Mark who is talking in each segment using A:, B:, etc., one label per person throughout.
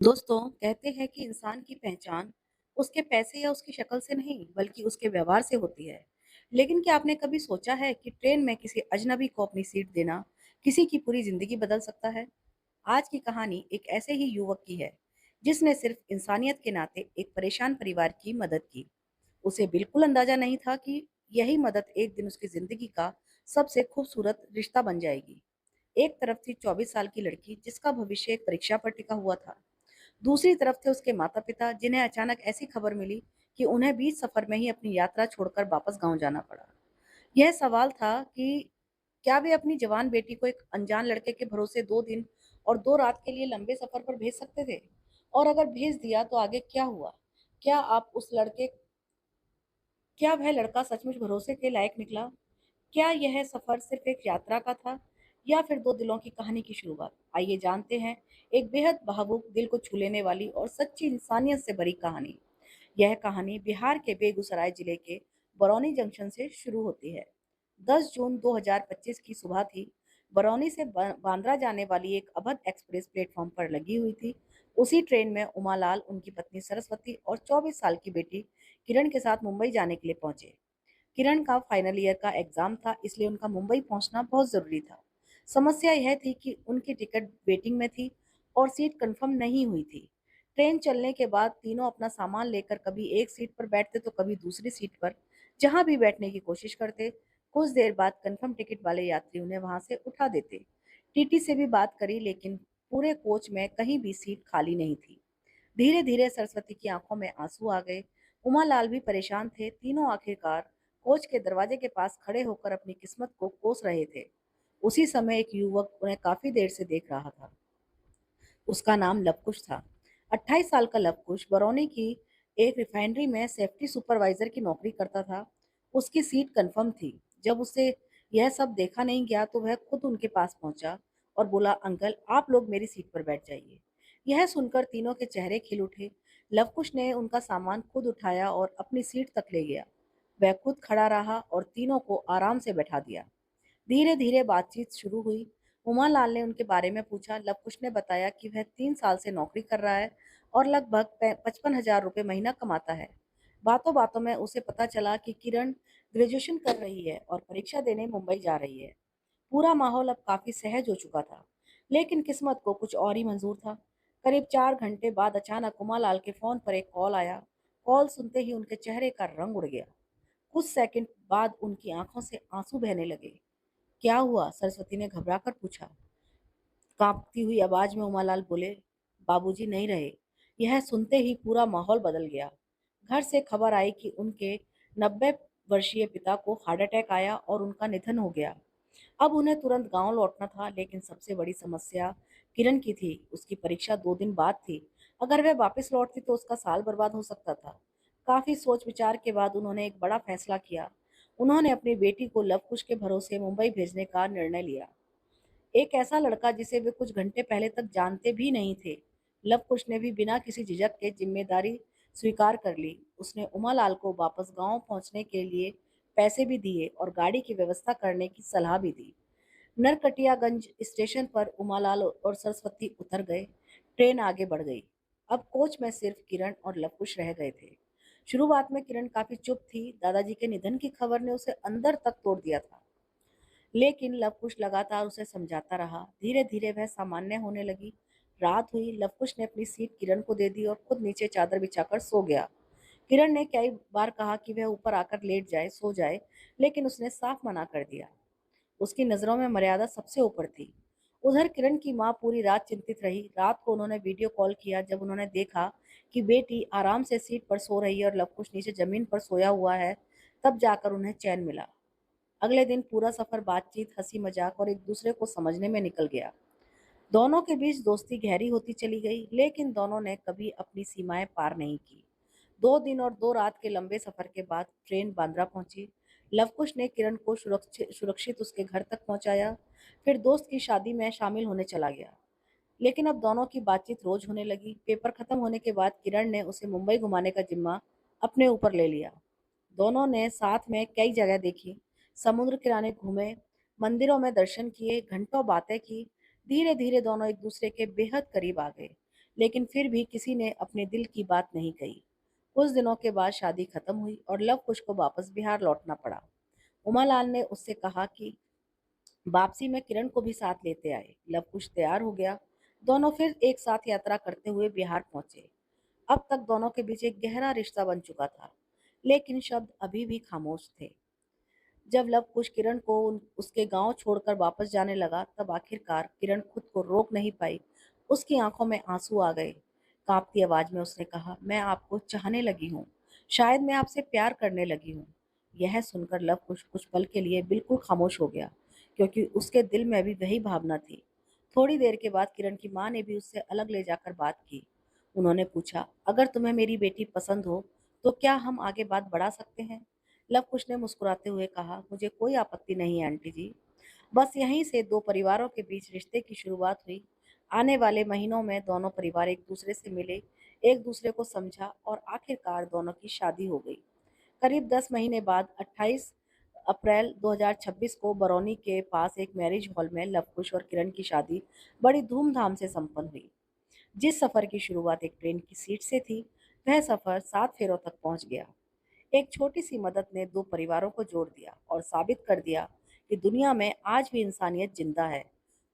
A: दोस्तों कहते हैं कि इंसान की पहचान उसके पैसे या उसकी शक्ल से नहीं बल्कि उसके व्यवहार से होती है। लेकिन क्या आपने कभी सोचा है कि ट्रेन में किसी अजनबी को अपनी सीट देना किसी की पूरी जिंदगी बदल सकता है। आज की कहानी एक ऐसे ही युवक की है जिसने सिर्फ इंसानियत के नाते एक परेशान परिवार की मदद की। उसे बिल्कुल अंदाजा नहीं था कि यही मदद एक दिन उसकी जिंदगी का सबसे खूबसूरत रिश्ता बन जाएगी। एक तरफ थी 24 साल की लड़की जिसका भविष्य एक परीक्षा पर टिका हुआ था। दूसरी तरफ थे उसके माता-पिता जिन्हें अचानक ऐसी खबर मिली कि उन्हें बीच सफर में ही अपनी यात्रा छोड़कर वापस गाँव जाना पड़ा। यह सवाल था कि क्या वे अपनी जवान बेटी को एक अनजान लड़के के भरोसे 2 दिन और 2 रात के लिए लंबे सफर पर भेज सकते थे? और अगर भेज दिया तो आगे क्या हुआ? क्या आप उस लड़के क्या वह लड़का सचमुच भरोसे के लायक निकला? क्या यह सफर सिर्फ एक यात्रा का था या फिर दो दिलों की कहानी की शुरुआत? आइए जानते हैं एक बेहद भावुक, दिल को छू लेने वाली और सच्ची इंसानियत से भरी कहानी। यह कहानी बिहार के बेगूसराय जिले के बरौनी जंक्शन से शुरू होती है। 10 जून 2025 की सुबह थी। बरौनी से बांद्रा जाने वाली एक अवध एक्सप्रेस प्लेटफॉर्म पर लगी हुई थी। उसी ट्रेन में उमालाल, उनकी पत्नी सरस्वती और 24 साल की बेटी किरण के साथ मुंबई जाने के लिए पहुंचे। किरण का फाइनल ईयर का एग्जाम था, इसलिए उनका मुंबई पहुंचना बहुत ज़रूरी था। समस्या यह थी कि उनकी टिकट वेटिंग में थी और सीट कंफर्म नहीं हुई थी। ट्रेन चलने के बाद तीनों अपना सामान लेकर कभी एक सीट पर बैठते तो कभी दूसरी सीट पर, जहां भी बैठने की कोशिश करते। कुछ देर बाद कंफर्म टिकट वाले यात्री उन्हें वहां से उठा देते। टीटी से भी बात करी लेकिन पूरे कोच में कहीं भी सीट खाली नहीं थी। धीरे धीरे सरस्वती की आंखों में आंसू आ गए। उमालाल भी परेशान थे। तीनों आखिरकार कोच के दरवाजे के पास खड़े होकर अपनी किस्मत को कोस रहे थे। उसी समय एक युवक उन्हें काफी देर से देख रहा था। उसका नाम लवकुश था। 28 साल का लवकुश बरौनी की एक रिफाइनरी में सेफ्टी सुपरवाइजर की नौकरी करता था। उसकी सीट कंफर्म थी। जब उसे यह सब देखा नहीं गया तो वह खुद उनके पास पहुंचा और बोला, अंकल आप लोग मेरी सीट पर बैठ जाइए। यह सुनकर तीनों के चेहरे खिल उठे। लवकुश ने उनका सामान खुद उठाया और अपनी सीट तक ले गया। वह खुद खड़ा रहा और तीनों को आराम से बैठा दिया। धीरे धीरे बातचीत शुरू हुई। उमालाल ने उनके बारे में पूछा। लवकुश ने बताया कि वह 3 साल से नौकरी कर रहा है और लगभग 55,000 रुपये महीना कमाता है। बातों बातों में उसे पता चला कि किरण ग्रेजुएशन कर रही है और परीक्षा देने मुंबई जा रही है। पूरा माहौल अब काफी सहज हो चुका था। लेकिन किस्मत को कुछ और ही मंजूर था। करीब 4 घंटे बाद अचानक उमालाल के फोन पर एक कॉल आया। कॉल सुनते ही उनके चेहरे का रंग उड़ गया। कुछ सेकंड बाद उनकी आंखों से आंसू बहने लगे। क्या हुआ? सरस्वती ने घबराकर पूछा। कांपती हुई आवाज में उमालाल बोले, बाबूजी नहीं रहे। यह सुनते ही पूरा माहौल बदल गया। घर से खबर आई कि उनके 90 वर्षीय पिता को हार्ट अटैक आया और उनका निधन हो गया। अब उन्हें तुरंत गांव लौटना था, लेकिन सबसे बड़ी समस्या किरण की थी। उसकी परीक्षा 2 दिन बाद थी। अगर वह वापस लौटती तो उसका साल बर्बाद हो सकता था। काफी सोच विचार के बाद उन्होंने एक बड़ा फैसला किया। उन्होंने अपनी बेटी को लवकुश के भरोसे मुंबई भेजने का निर्णय लिया। एक ऐसा लड़का जिसे वे कुछ घंटे पहले तक जानते भी नहीं थे। लवकुश ने भी बिना किसी झिझक के जिम्मेदारी स्वीकार कर ली। उसने उमालाल को वापस गांव पहुंचने के लिए पैसे भी दिए और गाड़ी की व्यवस्था करने की सलाह भी दी। नरकटियागंज स्टेशन पर उमालाल और सरस्वती उतर गए। ट्रेन आगे बढ़ गई। अब कोच में सिर्फ किरण और लवकुश रह गए थे। शुरुआत में किरण काफी चुप थी। दादाजी के निधन की खबर ने उसे अंदर तक तोड़ दिया था। लेकिन लवकुश लगातार उसे समझाता रहा। धीरे धीरे वह सामान्य होने लगी। रात हुई। लवकुश ने अपनी सीट किरण को दे दी और खुद नीचे चादर बिछाकर सो गया। किरण ने कई बार कहा कि वह ऊपर आकर लेट जाए, सो जाए, लेकिन उसने साफ मना कर दिया। उसकी नजरों में मर्यादा सबसे ऊपर थी। उधर किरण की माँ पूरी रात चिंतित रही। रात को उन्होंने वीडियो कॉल किया। जब उन्होंने देखा कि बेटी आराम से सीट पर सो रही है और लवकुश नीचे जमीन पर सोया हुआ है, तब जाकर उन्हें चैन मिला। अगले दिन पूरा सफर बातचीत, हंसी मजाक और एक दूसरे को समझने में निकल गया। दोनों के बीच दोस्ती गहरी होती चली गई, लेकिन दोनों ने कभी अपनी सीमाएं पार नहीं की। 2 दिन और 2 रात के लंबे सफर के बाद ट्रेन बांद्रा पहुंची। लवकुश ने किरण को सुरक्षित सुरक्षित उसके घर तक पहुंचाया, फिर दोस्त की शादी में शामिल होने चला गया। लेकिन अब दोनों की बातचीत रोज होने लगी। पेपर खत्म होने के बाद किरण ने उसे मुंबई घुमाने का जिम्मा अपने ऊपर ले लिया। दोनों ने साथ में कई जगह देखी, समुद्र किनारे घूमे, मंदिरों में दर्शन किए, घंटों बातें की। धीरे धीरे दोनों एक दूसरे के बेहद करीब आ गए। लेकिन फिर भी किसी ने अपने दिल की बात नहीं कही। कुछ दिनों के बाद शादी खत्म हुई और लव कुश को वापस बिहार लौटना पड़ा। उमालाल ने उससे कहा कि वापसी में किरण को भी साथ लेते आए। लव कुश तैयार हो गया। दोनों फिर एक साथ यात्रा करते हुए बिहार पहुंचे। अब तक दोनों के बीच एक गहरा रिश्ता बन चुका था, लेकिन शब्द अभी भी खामोश थे। जब लव कुश किरण को उसके गांव छोड़कर वापस जाने लगा, तब आखिरकार किरण खुद को रोक नहीं पाई। उसकी आंखों में आंसू आ गए। कांपती आवाज में उसने कहा, मैं आपको चाहने लगी हूँ। शायद मैं आपसे प्यार करने लगी हूँ। यह सुनकर लव कुश कुछ पल के लिए बिल्कुल खामोश हो गया, क्योंकि उसके दिल में भी वही भावना थी। थोड़ी देर के बाद किरण की माँ ने भी उससे अलग ले जाकर बात की। उन्होंने पूछा, अगर तुम्हें मेरी बेटी पसंद हो तो क्या हम आगे बात बढ़ा सकते हैं? लव कुश ने मुस्कुराते हुए कहा, मुझे कोई आपत्ति नहीं है आंटी जी। बस यहीं से दो परिवारों के बीच रिश्ते की शुरुआत हुई। आने वाले महीनों में दोनों परिवार एक दूसरे से मिले, एक दूसरे को समझा और आखिरकार दोनों की शादी हो गई। करीब 10 महीने बाद 28 अप्रैल 2026 को बरौनी के पास एक मैरिज हॉल में लवकुश और किरण की शादी बड़ी धूमधाम से संपन्न हुई। जिस सफर की शुरुआत एक ट्रेन की सीट से थी, वह सफर 7 फेरों तक पहुंच गया। एक छोटी सी मदद ने दो परिवारों को जोड़ दिया और साबित कर दिया कि दुनिया में आज भी इंसानियत जिंदा है।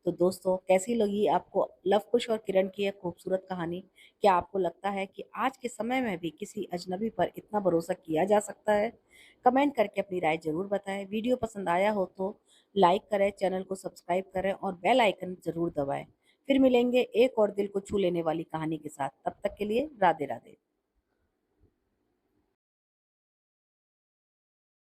A: तो दोस्तों, कैसी लगी आपको लव कुश और किरण की यह खूबसूरत कहानी? क्या आपको लगता है कि आज के समय में भी किसी अजनबी पर इतना भरोसा किया जा सकता है? कमेंट करके अपनी राय जरूर बताएं। वीडियो पसंद आया हो तो लाइक करें, चैनल को सब्सक्राइब करें और बेल आइकन जरूर दबाएं। फिर मिलेंगे एक और दिल को छू लेने वाली कहानी के साथ। तब तक के लिए राधे राधे।